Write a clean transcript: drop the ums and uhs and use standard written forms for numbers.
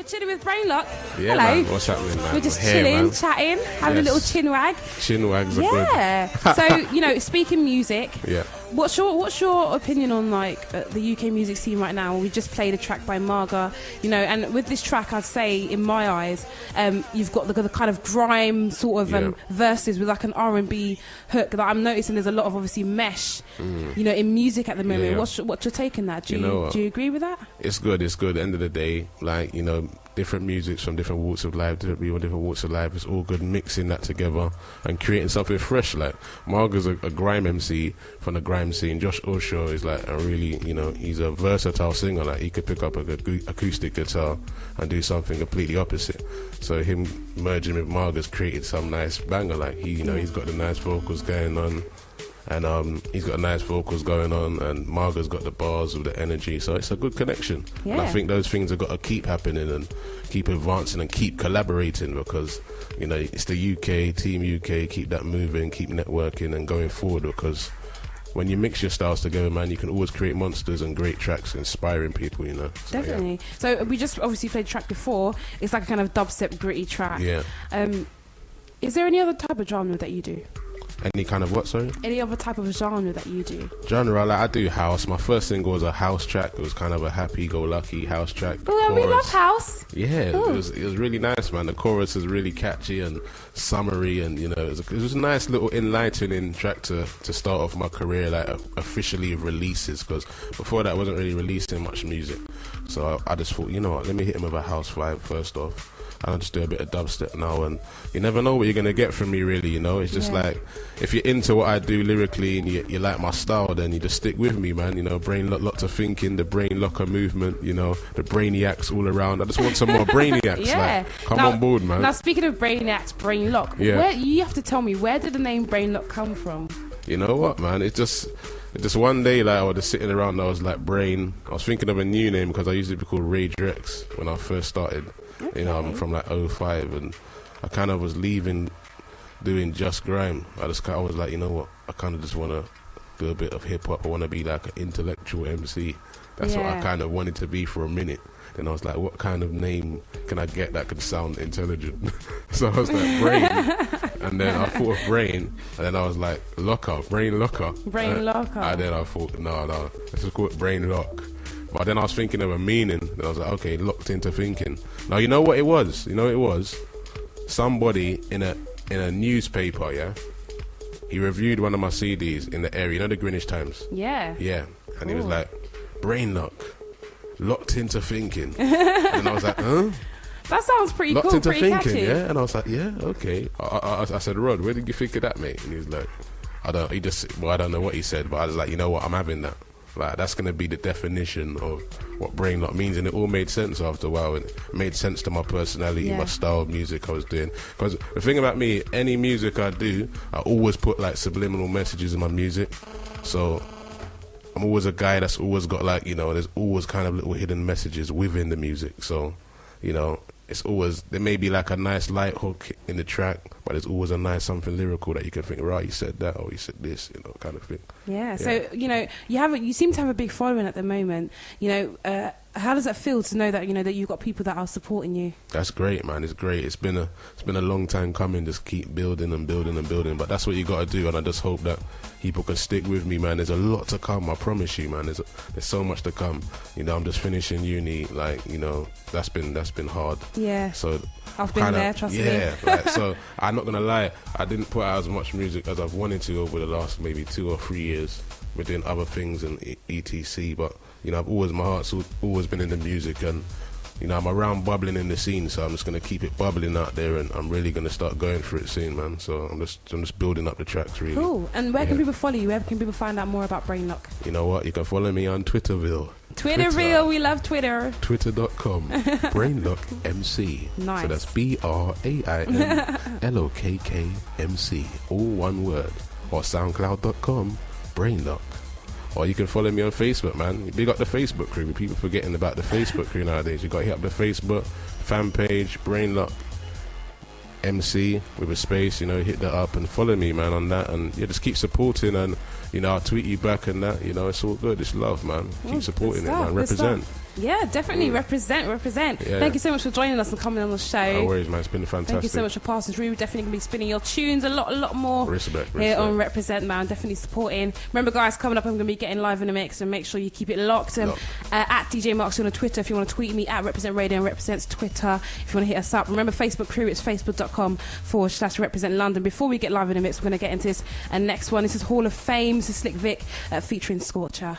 chilling with Brainlokkk. Yeah, hello. man. What's happening, man? We're just Here, chilling, man. chatting, having a little chin wag. Chin wags are good. Yeah. So, you know, speaking music, Yeah. what's your opinion on like the UK music scene right now? We just played a track by Marga, you know, and with this track, I'd say in my eyes, you've got the kind of grime sort of verses with like an R&B hook that I'm noticing. There's a lot of obviously mesh, you know, in music at the moment. Yeah. What's your take on that? Do you agree with that? It's good. It's good. End of the day, like, you know, different musics from different walks of life, different walks of life. It's all good mixing that together and creating something fresh. Like Marga's a grime MC from the grime scene. Josh Osho is like a really, you know, he's a versatile singer. Like he could pick up a good acoustic guitar and do something completely opposite. So him merging with Marga's created some nice banger. Like he, you know, he's got the nice vocals going on. And he's got nice vocals going on, and Marga's got the bars with the energy, so it's a good connection. Yeah. And I think those things have got to keep happening and keep advancing and keep collaborating, because, you know, it's the UK, Team UK, keep that moving, keep networking and going forward, because when you mix your styles together, man, you can always create monsters and great tracks inspiring people, you know. So, definitely. Yeah. So we just obviously played a track before. It's like a kind of dubstep, gritty track. Yeah. Is there any other type of genre that you do? Any kind of what, sorry? Any other type of genre that you do? Genre, like I do house. My first single was a house track. It was kind of a happy-go-lucky house track. Oh, we love house. Yeah, it was really nice, man. The chorus is really catchy and summery, and, you know, it was a nice little enlightening track to start off my career, like officially releases, because before that I wasn't really releasing much music. So I just thought, you know what, let me hit him with a house vibe first off. I'll just do a bit of dubstep now, and you never know what you're going to get from me, really, you know. It's just like, if you're into what I do lyrically and you like my style, then you just stick with me, man. You know, Brainlokkk to thinking, the Brainlokkk movement, you know, the brainiacs all around. I just want some more brainiacs. Like, come on board, man. Now, speaking of brainiacs, Brainlokkk, where, you have to tell me, where did the name Brainlokkk come from? You know what, man? It's just one day, like, I was just sitting around, I was like, I was thinking of a new name, because I used to be called Reprezent when I first started. Okay. You know, I'm from like 05, and I kind of was leaving doing just grime. I was like, you know what, I kind of just want to do a bit of hip hop. I want to be like an intellectual MC. That's what I kind of wanted to be for a minute. Then I was like, what kind of name can I get that could sound intelligent? So I was like, Brain. And then I thought of Brain. And then I was like, Brainlokkk. Brainlokkk. And then I thought, no, let's just call it Brainlokkk. But then I was thinking of a meaning. Then I was like, okay, locked into thinking. Now, you know what it was? Somebody in a newspaper, he reviewed one of my CDs in the area. You know the Greenwich Times? Yeah. Yeah. And he was like, Brainlokkk, locked into thinking. And I was like, huh? That sounds pretty locked cool, into pretty thinking, catchy. yeah? And I was like, yeah, okay. I said, Rod, where did you think of that, mate? And he was like, I don't know what he said, but I was like, you know what, I'm having that. Like, that's going to be the definition of what Brainlokkk means. And it all made sense after a while. And it made sense to my personality, my style of music I was doing. Because the thing about me, any music I do, I always put, like, subliminal messages in my music. So I'm always a guy that's always got, like, you know, there's always kind of little hidden messages within the music. So, you know, it's always, there may be like a nice light hook in the track, but there's always a nice something lyrical that you can think, right, you said that, or you said this, you know, kind of thing. Yeah. So, you know, you seem to have a big following at the moment. You know, how does that feel to know that, you know, that you've got people that are supporting you? That's great, man. It's great. It's been a long time coming. Just keep building and building and building. But that's what you got to do, and I just hope that people can stick with me, man. There's a lot to come. I promise you, man. There's so much to come. You know, I'm just finishing uni. Like, you know, that's been hard. Yeah. So I've been there. Trust me. Yeah. Like, so I'm not gonna lie. I didn't put out as much music as I've wanted to over the last maybe 2 or 3 years. We're doing other things and etc. But you know, my heart's always been in the music, and you know, I'm around bubbling in the scene, so I'm just gonna keep it bubbling out there, and I'm really gonna start going for it soon, man. So I'm just building up the tracks, really. Cool. And where can people follow you? Where can people find out more about Brainlokkk? You know what? You can follow me on Twitterville. Twitterville, we love Twitter. Twitter.com. Brainlokkk MC. Nice. So that's BrainLokkk, all one word. Or SoundCloud.com. Brainlokkk. Or you can follow me on Facebook, man. Big up the Facebook crew. People forgetting about the Facebook crew nowadays. You got to hit up the Facebook fan page, Brainlokkk MC with a space. You know, hit that up and follow me, man, on that. And yeah, just keep supporting, and you know, I'll tweet you back and that. You know, it's all good. It's love, man. Keep supporting it, man. Represent. Yeah, definitely. Represent. Yeah. Thank you so much for joining us and coming on the show. No worries, man. It's been fantastic. Thank you so much for passing through. We're definitely going to be spinning your tunes a lot more. Respect. Here on Represent, man. Definitely supporting. Remember, guys, coming up, I'm going to be getting live in the mix, and make sure you keep it locked. At DJ.Marx on Twitter if you want to tweet me, at Represent Radio and Represent's Twitter if you want to hit us up. Remember, Facebook crew, it's facebook.com/Represent London. Before we get live in the mix, we're going to get into this next one. This is Hall of Fame. This is Slick Vic featuring Scorcher.